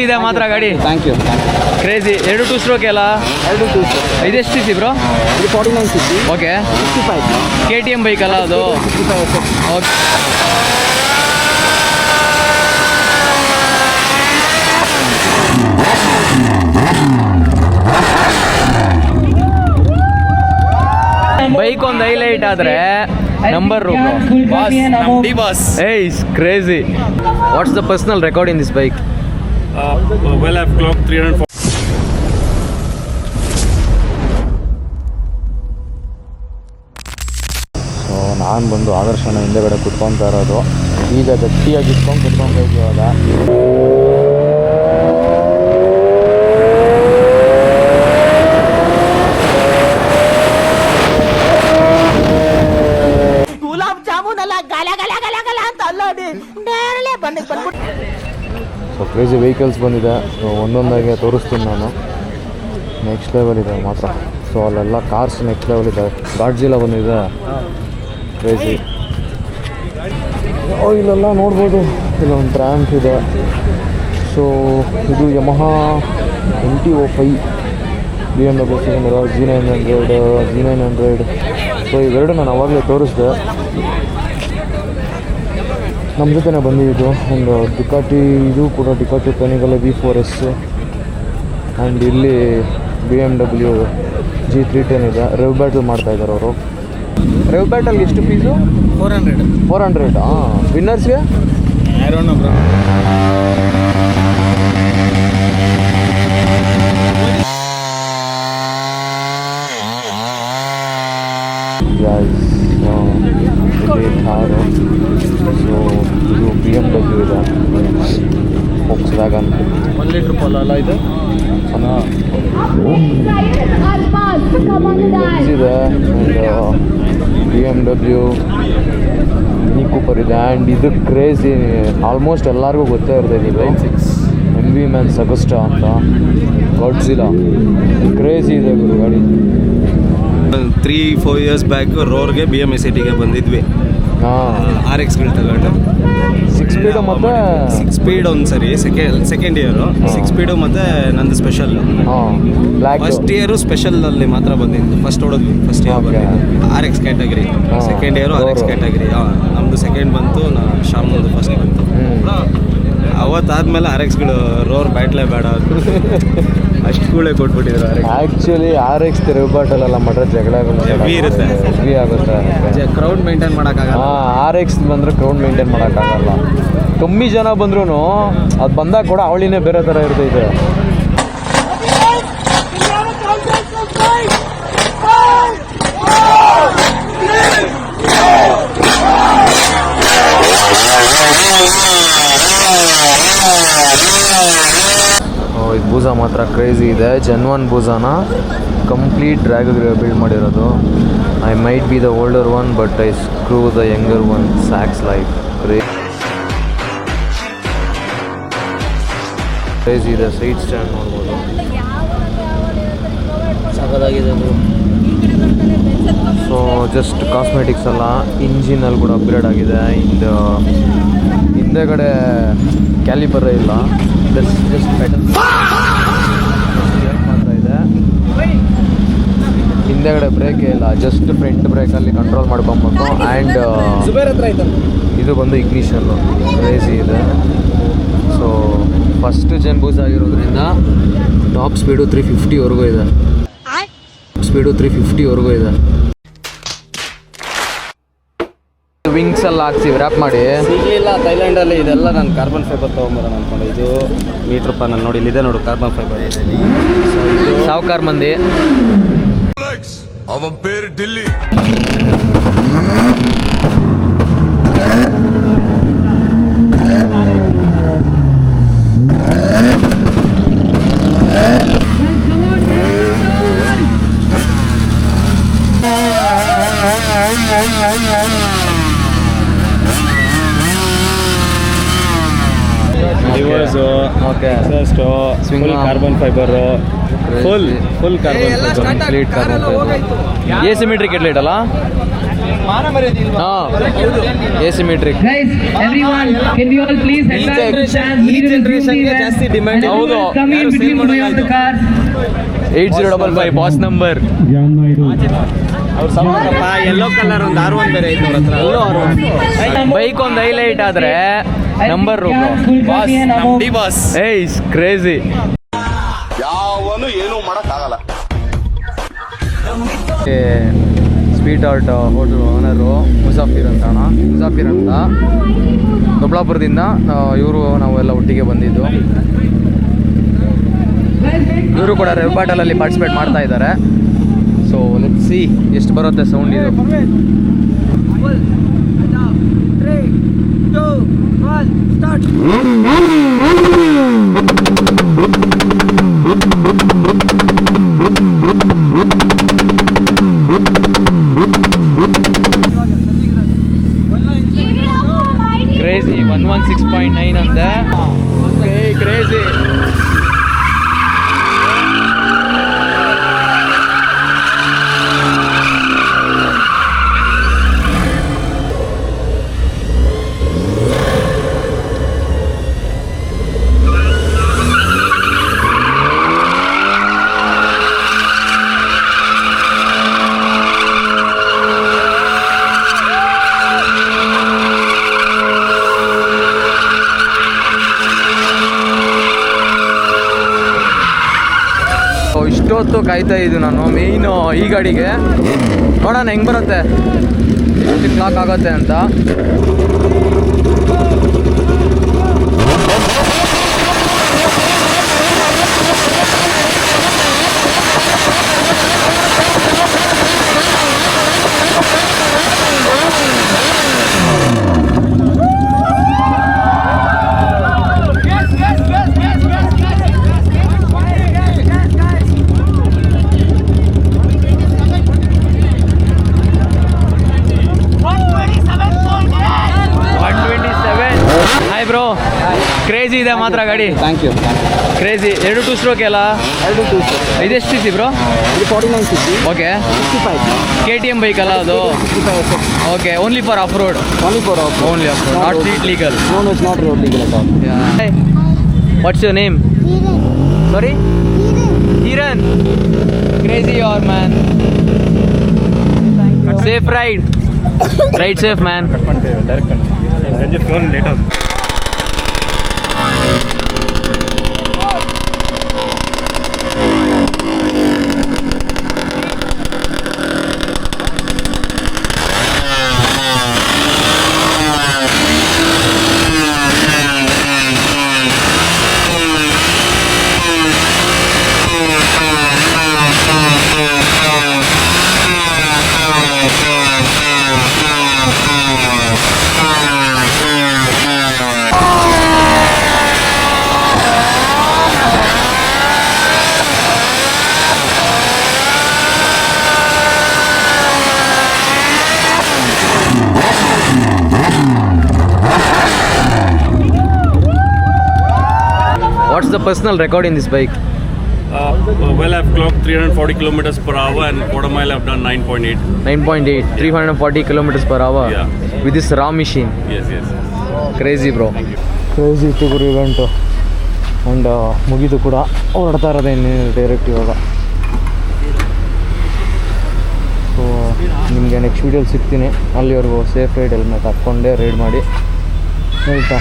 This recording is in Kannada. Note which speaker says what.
Speaker 1: ಇದೆ ಮಾತ್ರ ಗಾಡಿ.
Speaker 2: Thank you.
Speaker 1: ಕ್ರೇಜಿ. 2 2 ಸ್ಟ್ರೋಕ್ ಅಲ್ಲ?
Speaker 2: 2 2 ಸ್ಟ್ರೋಕ್.
Speaker 1: ಇದೆಷ್ಟು ಸಿ ಸಿ ಬ್ರೋ?
Speaker 2: ಇದು 49 cc.
Speaker 1: ಓಕೆ.
Speaker 2: 65.
Speaker 1: KTM ಬೈಕ್ ಅಲ್ಲ ಅದು?
Speaker 2: 65.
Speaker 1: ಓಕೆ. ಬೈಕ್ ಒಂದು ಹೈಲೈಟ್ ಆದ್ರೆ number
Speaker 3: D-Boss.
Speaker 1: Crazy. What's the personal record in this bike?
Speaker 3: Well, I've clocked 340.
Speaker 2: So ನಾನು ಬಂದು ಆದರ್ಶನ ಹಿಂದೆಗಡೆ ಕುತ್ಕೊತಾ ಇರೋದು. ಈಗ ಗಟ್ಟಿಯಾಗಿ ಕುತ್ಕೊಂತ ಇವಾಗ. ಸೊ ಕ್ರೇಜಿ ವೆಹಿಕಲ್ಸ್ ಬಂದಿದೆ. ಸೊ ಒಂದೊಂದಾಗಿ ತೋರಿಸ್ತೀನಿ ನಾನು. ನೆಕ್ಸ್ಟ್ ಲೆವೆಲ್ ಇದೆ ಮಾತ್ರ. ಸೊ ಅಲ್ಲೆಲ್ಲ ಕಾರ್ಸ್ ನೆಕ್ಸ್ಟ್ ಲೆವೆಲ್ ಇದೆ. ಗಾಡ್ಜಿಲ್ಲ ಬಂದಿದೆ. ಕ್ರೇಜಿ. ಇಲ್ಲೆಲ್ಲ ನೋಡ್ಬೋದು. ಇಲ್ಲೊಂದು ಟ್ರ್ಯಾಂಪ್ ಇದೆ. ಸೊ ಇದು Yamaha MT-05 BMW G900. So ಇವೆರಡು ನಾನು ಅವಾಗಲೇ ತೋರಿಸಿದೆ. ನಮ್ಮ ಜೊತೆನೇ ಬಂದಿದ್ದು ಒಂದು ಡಿಕಾಟಿ. ಇದು ಕೂಡ ಡಿಕಾಟಿ ಪೆನಿಗಲ್ V4S. ಆ್ಯಂಡ್ ಇಲ್ಲಿ BMW G310 ಇದೆ. ರೆವ್ ಬ್ಯಾಟಲ್ ಮಾಡ್ತಾಯಿದ್ದಾರೆ ಅವರು. ರೆವ್ ಬ್ಯಾಟಲ್ಗೆ ಎಷ್ಟು ಫೀಸು? 400. ಹಾಂ. ವಿನ್ನರ್ಸ್ಗೆ
Speaker 3: I don't know, bro.
Speaker 2: ಇದೆ ಕಾರು. ಸೊ ಇದು BMW ಇದೆ. Volkswagen
Speaker 3: 1 ಲೀಟರ್ ಪೋಲ ಇದು
Speaker 2: ಇದೆ. BMW ಮಿನಿ ಕೂಪರ್ ಇದೆ. ಆ್ಯಂಡ್ ಇದು ಕ್ರೇಜಿ, ಆಲ್ಮೋಸ್ಟ್ ಎಲ್ಲರಿಗೂ ಗೊತ್ತೇ ಇರ್ತದೆ. ಇದು MV ಮ್ಯಾನ್ ಸಗಸ್ಟಾ ಅಂತ ಗಾಡ್ಜಿಲ್ಲಾ. ಕ್ರೇಜಿ ಇದೆ ಗುರು ಗಾಡಿ.
Speaker 4: 3-4 years ಬ್ಯಾಕ್ ರೋರ್ಗೆ BMS ಸಿಟಿಗೆ ಬಂದಿದ್ವಿ. RX-ಗಳು ತಗೊಂಡು
Speaker 2: 6 ಸ್ಪೀಡು ಮತ್ತು
Speaker 4: 6 ಸ್ಪೀಡ್ ಒಂದು ಸರಿ ಸೆಕೆಂಡ್ ಇಯರು 6 ಸ್ಪೀಡು ಮತ್ತು ನಂದು ಸ್ಪೆಷಲ್. ಫಸ್ಟ್ ಇಯರು ಸ್ಪೆಷಲಲ್ಲಿ ಮಾತ್ರ ಬಂದಿದ್ದು. ಫಸ್ಟ್ ಹೊಡೋದ್ವಿ. ಫಸ್ಟ್ ಇಯರ್ ಬಂದಿದ್ದು RX category. Second year RX category. ನಮ್ಮದು ಸೆಕೆಂಡ್ ಬಂತು, ಶ್ಯಾಮ್ನದು ಫಸ್ಟ್ ಬಂತು. ಅವತ್ತಾದ್ಮೇಲೆ RX-ಗಳು ರೋರ್ ಬ್ಯಾಟ್ಲೇ ಬೇಡ ಅಷ್ಟು ಕೂಳೆ ಕೊಟ್ಬಿಟ್ಟಿದ್ರು.
Speaker 2: ಆ್ಯಕ್ಚುಲಿ RX ರೆವ್ ಬಾಟಲೆಲ್ಲ ಮಾಡ್ರೆ ಜಗಳಗಳು
Speaker 4: ಹೆವಿ ಇರುತ್ತೆ,
Speaker 2: ಹೆವಿ ಆಗುತ್ತೆ.
Speaker 4: ಕ್ರೌಡ್ ಮೇಂಟೈನ್ ಮಾಡೋಕ್ಕಾಗಲ್ಲ.
Speaker 2: RX ಬಂದರೆ ಕ್ರೌಡ್ ಮೇಂಟೈನ್ ಮಾಡೋಕ್ಕಾಗಲ್ಲ. ಕಮ್ಮಿ ಜನ ಬಂದ್ರೂ ಅದು ಬಂದಾಗ ಕೂಡ ಅವಳಿನೇ ಬೇರೆ ಥರ ಇರ್ತೈತೆ. ಇದು ಬೂಜಾ ಮಾತ್ರ ಕ್ರೇಜಿ ಇದೆ. ಜೆನ್ವನ್ ಬೂಜಾನ ಕಂಪ್ಲೀಟ್ ಡ್ರ್ಯಾಗ್ ಬಿಲ್ಡ್ ಮಾಡಿರೋದು. I might be the older one but I screw the younger one. Sacs life crazy ಇದೆ. ಸೈಡ್ ಸ್ಟ್ಯಾಂಡ್ ನೋಡ್ಬೋದು.
Speaker 1: ಸಾಕಾಗಿದೆ.
Speaker 2: ಸೊ ಜಸ್ಟ್ ಕಾಸ್ಮೆಟಿಕ್ಸ್ ಅಲ್ಲ, ಇಂಜಿನಲ್ಲಿ ಕೂಡ ಅಪ್ಗ್ರೇಡ್ ಆಗಿದೆ. ಹಿಂದೆಗಡೆ ಕ್ಯಾಲಿಪರೇ ಇಲ್ಲ, ಜಸ್ಟ್ ಪೆಡಲ್ ಮಾತ್ರ ಇದೆ. ಹಿಂದೆಗಡೆ ಬ್ರೇಕೇ ಇಲ್ಲ, ಜಸ್ಟ್ ಫ್ರಂಟ್ ಬ್ರೇಕಲ್ಲಿ ಕಂಟ್ರೋಲ್ ಮಾಡ್ಕೊಬೇಕು. ಆ್ಯಂಡ್ ಇದು ಬಂದು ಇಗ್ನಿಷನ್ನು ಕ್ರೇಜಿ ಇದೆ. ಸೊ ಫಸ್ಟ್ ಜೆನ್ ಬೂಸ್ ಆಗಿರೋದ್ರಿಂದ ಟಾಪ್ ಸ್ಪೀಡು 350ವರೆಗೂ ಇದೆ. ಸ್ಪೀಡು 350ವರೆಗೂ ಇದೆ. ವಿಂಗ್ಸ್ ಎಲ್ಲ ಹಾಕ್ಸಿ ರ್ಯಾಪ್ ಮಾಡಿ
Speaker 4: ಸಿಗಲಿಲ್ಲ ಥೈಲ್ಯಾಂಡಲ್ಲಿ. ಇದೆಲ್ಲ ನಾನು ಕಾರ್ಬನ್ ಫೈಬರ್ ತೊಗೊಂಬರೋಣ ಅಂದ್ಕೊಂಡು. ಇದು ಮೀಟ್ರಪ್ಪ ನಾನು ನೋಡಿ, ಇಲ್ಲಿದೆ ನೋಡು ಕಾರ್ಬನ್ ಫೈಬರ್.
Speaker 1: ಸಾವುಕಾರ ಮಂದಿ.
Speaker 5: ಅವನ ಪೇರು Dilli.
Speaker 4: Levers, exhaust, full carbon fibre, full carbon fibre,
Speaker 2: complete carbon fibre.
Speaker 1: Asymmetric headlight ಅಲ್ಲ?
Speaker 2: Asymmetric.
Speaker 5: Guys, everyone, can we all please advance the chance? We need to improve the
Speaker 4: ಜಾಸ್ತಿ ಡಿಮ್ಯಾಂಡ್.
Speaker 2: ಹೌದು.
Speaker 5: come in between the way of the car.
Speaker 2: 8055 boss number.
Speaker 4: Yellow colour ಒಂದು R1 ಬೇರೆ ಐತೆ ಅವ್ರ ಹತ್ರ.
Speaker 2: ಬೈಕ್ ಒಂದು ಹೈಲೈಟ್ ಆದ್ರೆ ನಂಬರ್
Speaker 5: Bass,
Speaker 3: ಡಿ ಬಾಸ್.
Speaker 2: ಏಯ್ ಕ್ರೇಜಿ.
Speaker 6: ಯಾವನು ಏನೂ ಮಾಡೋಕ್ಕಾಗಲ್ಲ.
Speaker 2: ಸ್ವೀಟ್ ಆರ್ಟ್ ಹೋಟೆಲ್ ಓನರು ಮುಸಾಫಿರ್ ಅಂತ ದೊಬ್ಲಾಪುರದಿಂದ ಇವರು ನಾವೆಲ್ಲ ಒಟ್ಟಿಗೆ ಬಂದಿದ್ದು. ಇವರು ಕೂಡ ರೆವ್ ಬ್ಯಾಟಲಲ್ಲಿ ಪಾರ್ಟಿಸಿಪೇಟ್ ಮಾಡ್ತಾ ಇದ್ದಾರೆ. ಸೊ ಲೆಟ್ಸ್ ಸಿ ಎಷ್ಟು ಬರುತ್ತೆ ಸೌಂಡ್ ಇದು. ಕ್ರೇಜಿ 116.9 ಅಂತೆ. ಕ್ರೇಜಿ. ಇಷ್ಟೊತ್ತು ಕಾಯ್ತಾ ಇದ್ದು ನಾನು ಮೇಯ್ನು ಈ ಗಾಡಿಗೆ. ನೋಡೋಣ ಹೆಂಗೆ ಬರುತ್ತೆ, ಎಷ್ಟು ಕ್ಲಾಕ್ ಆಗುತ್ತೆ ಅಂತ. ಬ್ರೋ ಕ್ರೇಜಿ ಇದೆ ಮಾತ್ರ ಗಾಡಿ.
Speaker 4: Thank you.
Speaker 2: ಕ್ರೇಜಿ. 2 ಸ್ಟ್ರೋಕ್ ಅಲ್ಲ? 2 ಸ್ಟ್ರೋಕ್. ಇದೆಷ್ಟು ಸಿಸಿ ಬ್ರೋ?
Speaker 4: ಇದು 49 ಸಿಸಿ.
Speaker 2: ಓಕೆ.
Speaker 4: 65.
Speaker 2: KTM ಬೈಕ್ ಅಲ್ಲ ಅದು? Okay. Only for off road?
Speaker 4: Only for off road.
Speaker 2: Only off road, not street legal?
Speaker 4: No, it's not road legal at all.
Speaker 2: What's your name? Sorry? Kiran. Crazy your man. Safe ride. Ride safe man. What's the personal record in this bike?
Speaker 3: Well, I've clocked 340 kilometers per hour and quarter mile I've done 9.8.
Speaker 2: 9.8, 340 kilometers per hour.
Speaker 3: Yeah.
Speaker 2: With this raw machine.
Speaker 3: Yes.
Speaker 2: Crazy bro. Crazy ಇತ್ತು ಗುರು ಇವೆಂಟು. ಆ್ಯಂಡ್ ಮುಗಿದು ಕೂಡ ಹೊರಡ್ತಾ ಇರೋದೇ ಡೈರೆಕ್ಟ್ ಇವಾಗ. ಸೊ ನಿಮಗೆ ನೆಕ್ಸ್ಟ್ ವೀಡಿಯೋಲಿ ಸಿಗ್ತೀನಿ. ಅಲ್ಲಿವರೆಗೂ ಸೇಫ್ ರೈಡ್ ಹೆಲ್ಮೆಟ್ ಹಾಕ್ಕೊಂಡೇ ರೈಡ್ ಮಾಡಿ. ಆಯಿತಾ?